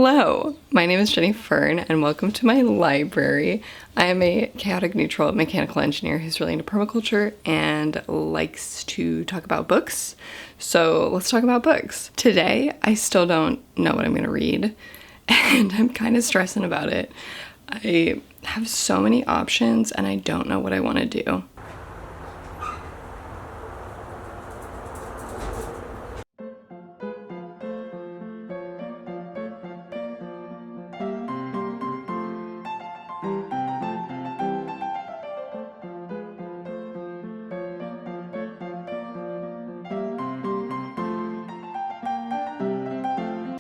Hello, my name is Jenny Fern and welcome to my library. I am a chaotic neutral mechanical engineer who's really into permaculture and likes to talk about books. So let's talk about books. Today, I still don't know what I'm going to read and I'm kind of stressing about it. I have so many options and I don't know what I want to do.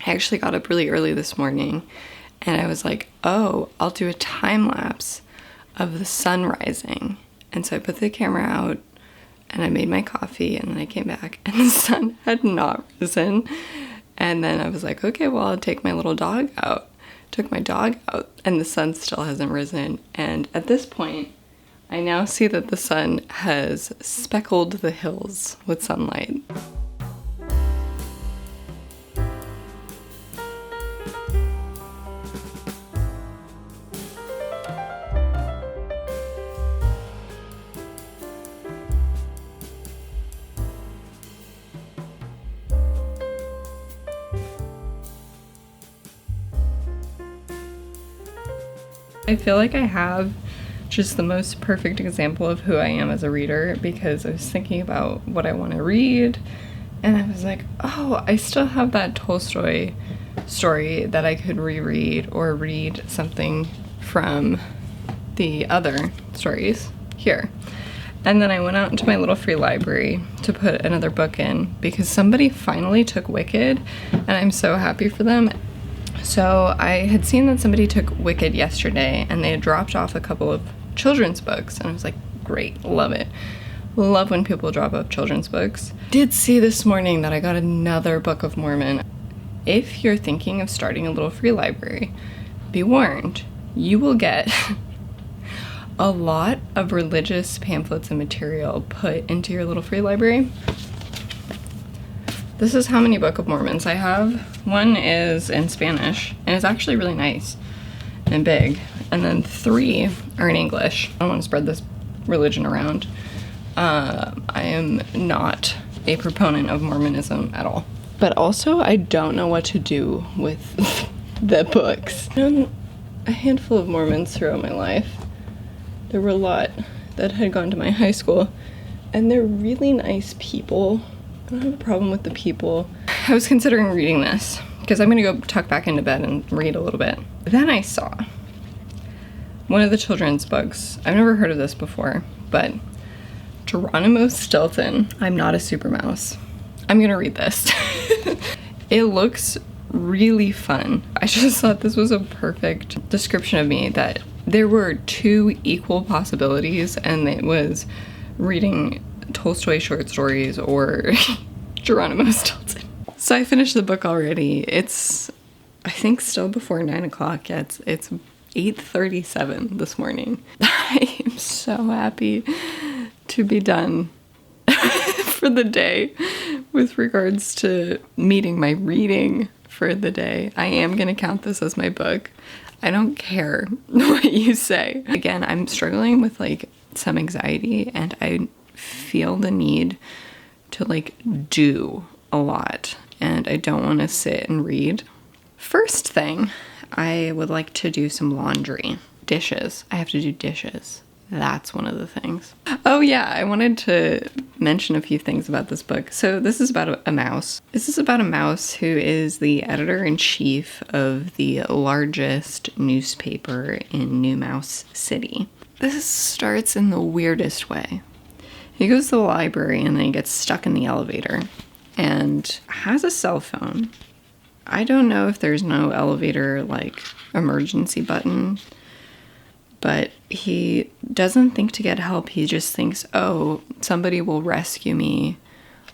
I actually got up really early this morning and I was like, oh, I'll do a time lapse of the sun rising. And so I put the camera out and I made my coffee and then I came back and the sun had not risen. And then I was like, okay, well, I'll take my little dog out. Took my dog out and the sun still hasn't risen. And at this point, I now see that the sun has speckled the hills with sunlight. I feel like I have just the most perfect example of who I am as a reader because I was thinking about what I want to read and I was like, oh, I still have that Tolstoy story that I could reread or read something from the other stories here. And then I went out into my little free library to put another book in because somebody finally took Wicked and I'm so happy for them. So I had seen that somebody took Wicked yesterday and they had dropped off a couple of children's books and I was like, great, love it. Love when people drop off children's books. Did see this morning that I got another Book of Mormon. If you're thinking of starting a little free library, be warned, you will get a lot of religious pamphlets and material put into your little free library. This is how many Book of Mormons I have. One is in Spanish, and it's actually really nice and big. And then 3 are in English. I don't want to spread this religion around. I am not a proponent of Mormonism at all. But also, I don't know what to do with the books. I've known a handful of Mormons throughout my life. There were a lot that had gone to my high school, and they're really nice people. I don't have a problem with the people. I was considering reading this because I'm gonna go tuck back into bed and read a little bit. Then I saw one of the children's books. I've never heard of this before, but Geronimo Stilton, I'm Not a Super Mouse. I'm gonna read this. It looks really fun. I just thought this was a perfect description of me, that there were 2 equal possibilities and it was reading Tolstoy short stories or Geronimo Stilton. So I finished the book already. It's, I think, still before 9 o'clock. Yeah, it's 8:37 this morning. I am so happy to be done for the day with regards to meeting my reading for the day. I am gonna count this as my book. I don't care what you say. Again, I'm struggling with like some anxiety and I feel the need to like do a lot and I don't want to sit and read. First thing, I would like to do some laundry. Dishes. I have to do dishes. That's one of the things. Oh yeah, I wanted to mention a few things about this book. So this is about a mouse. This is about a mouse who is the editor-in-chief of the largest newspaper in New Mouse City. This starts in the weirdest way. He goes to the library and then he gets stuck in the elevator and has a cell phone. I don't know if there's no elevator like emergency button, but he doesn't think to get help. He just thinks, oh, somebody will rescue me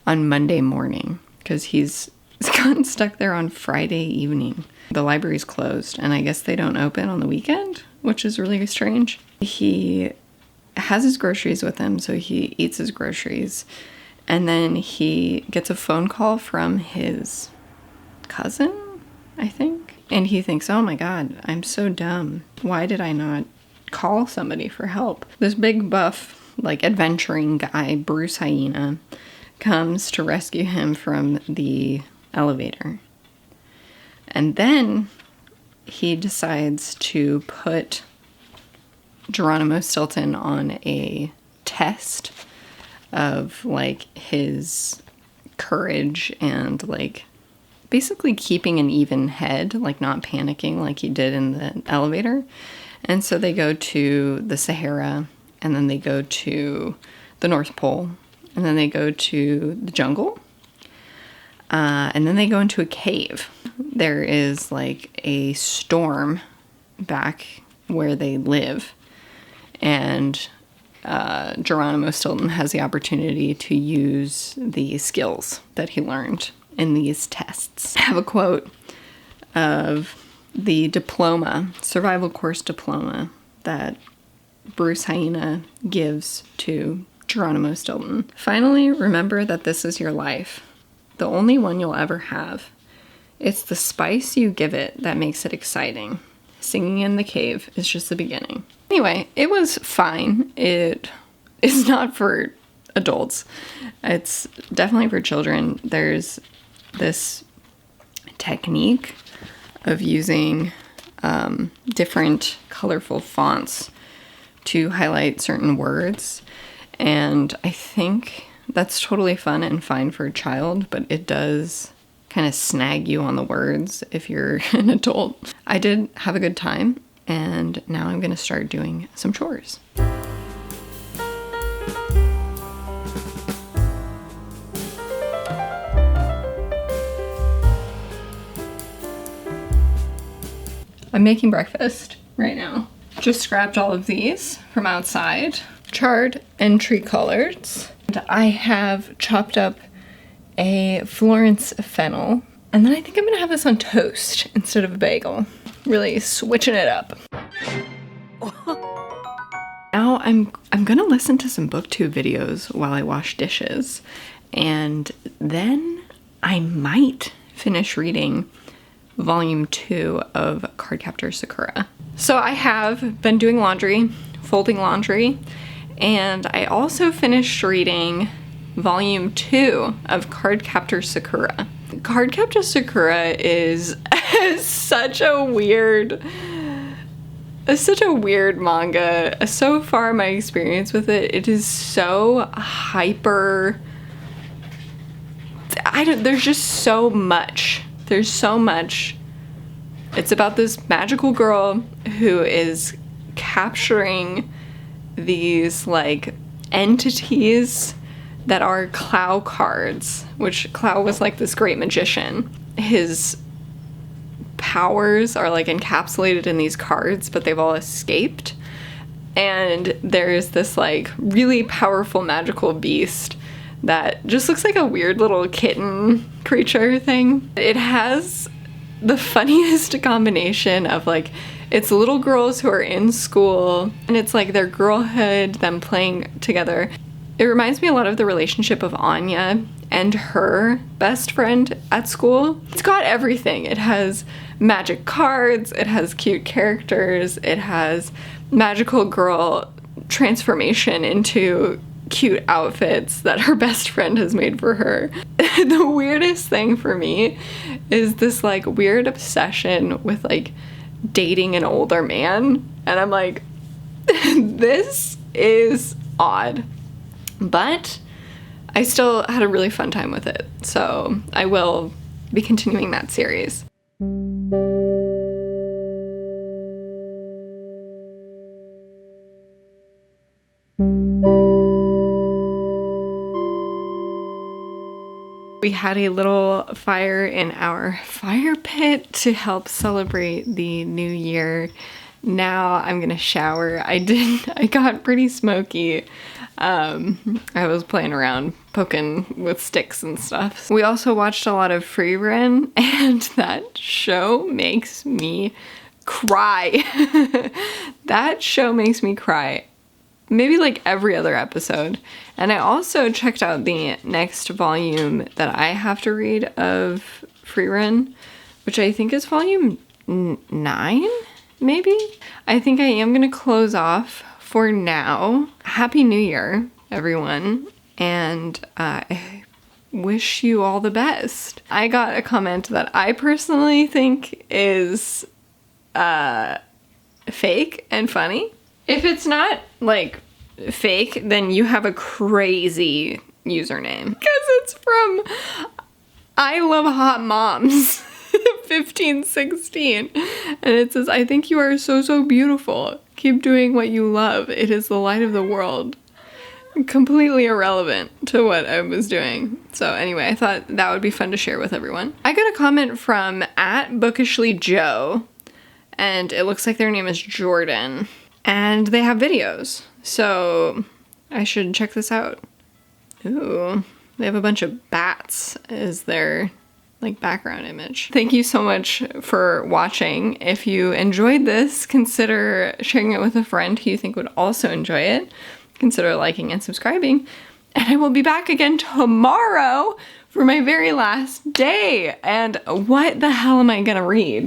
on Monday morning because he's gotten stuck there on Friday evening. The library's closed and I guess they don't open on the weekend, which is really strange. He has his groceries with him, so he eats his groceries, and then he gets a phone call from his cousin, I think, And he thinks, oh my God, I'm so dumb. Why did I not call somebody for help? This big buff, like adventuring guy, Bruce Hyena, comes to rescue him from the elevator. And then he decides to put Geronimo Stilton on a test of like his courage and like basically keeping an even head, like not panicking like he did in the elevator. And so they go to the Sahara, and then they go to the North Pole, and then they go to the jungle, and then they go into a cave. There is like a storm back where they live, and Geronimo Stilton has the opportunity to use the skills that he learned in these tests. I have a quote of the diploma, survival course diploma, that Bruce Hyena gives to Geronimo Stilton. Finally, remember that this is your life, the only one you'll ever have. It's the spice you give it that makes it exciting. Singing in the cave is just the beginning. Anyway, it was fine. It is not for adults. It's definitely for children. There's this technique of using different colorful fonts to highlight certain words. And I think that's totally fun and fine for a child, but it does kind of snag you on the words if you're an adult. I did have a good time, and now I'm gonna start doing some chores. I'm making breakfast right now. Just scrapped all of these from outside, charred and tree coloreds. And I have chopped up a Florence fennel, and then I think I'm gonna have this on toast instead of a bagel. Really switching it up. Now I'm gonna listen to some booktube videos while I wash dishes, and then I might finish reading volume 2 of Cardcaptor Sakura. So I have been doing laundry, folding laundry, and I also finished reading volume 2 of Cardcaptor Sakura. Cardcaptor Sakura is such a weird manga. So far, my experience with it is so hyper. There's just so much. There's so much. It's about this magical girl who is capturing these like entities that are Clow cards, which Clow was like this great magician. His powers are like encapsulated in these cards, but they've all escaped. And there's this like really powerful magical beast that just looks like a weird little kitten creature thing. It has the funniest combination of like, it's little girls who are in school, and it's like their girlhood, them playing together. It reminds me a lot of the relationship of Anya and her best friend at school. It's got everything. It has magic cards, it has cute characters, it has magical girl transformation into cute outfits that her best friend has made for her. The weirdest thing for me is this like weird obsession with like dating an older man, and I'm like, this is odd, but I still had a really fun time with it, so I will be continuing that series. We had a little fire in our fire pit to help celebrate the new year. Now I'm gonna shower. I got pretty smoky. I was playing around, poking with sticks and stuff. We also watched a lot of Frieren, and that show makes me cry. That show makes me cry. Maybe like every other episode. And I also checked out the next volume that I have to read of Frieren, which I think is volume 9, maybe? I think I am gonna close off for now. Happy New Year, everyone. And I wish you all the best. I got a comment that I personally think is fake and funny. If it's not like fake, then you have a crazy username. Because it's from I Love Hot Moms 1516. And it says, I think you are so, so beautiful. Keep doing what you love. It is the light of the world. Completely irrelevant to what I was doing. So anyway, I thought that would be fun to share with everyone. I got a comment from @bookishlyjoe, and it looks like their name is Jordan. And they have videos, so I should check this out. Ooh, they have a bunch of bats as their like background image. Thank you so much for watching. If you enjoyed this, consider sharing it with a friend who you think would also enjoy it. Consider liking and subscribing. And I will be back again tomorrow for my very last day. And what the hell am I gonna read?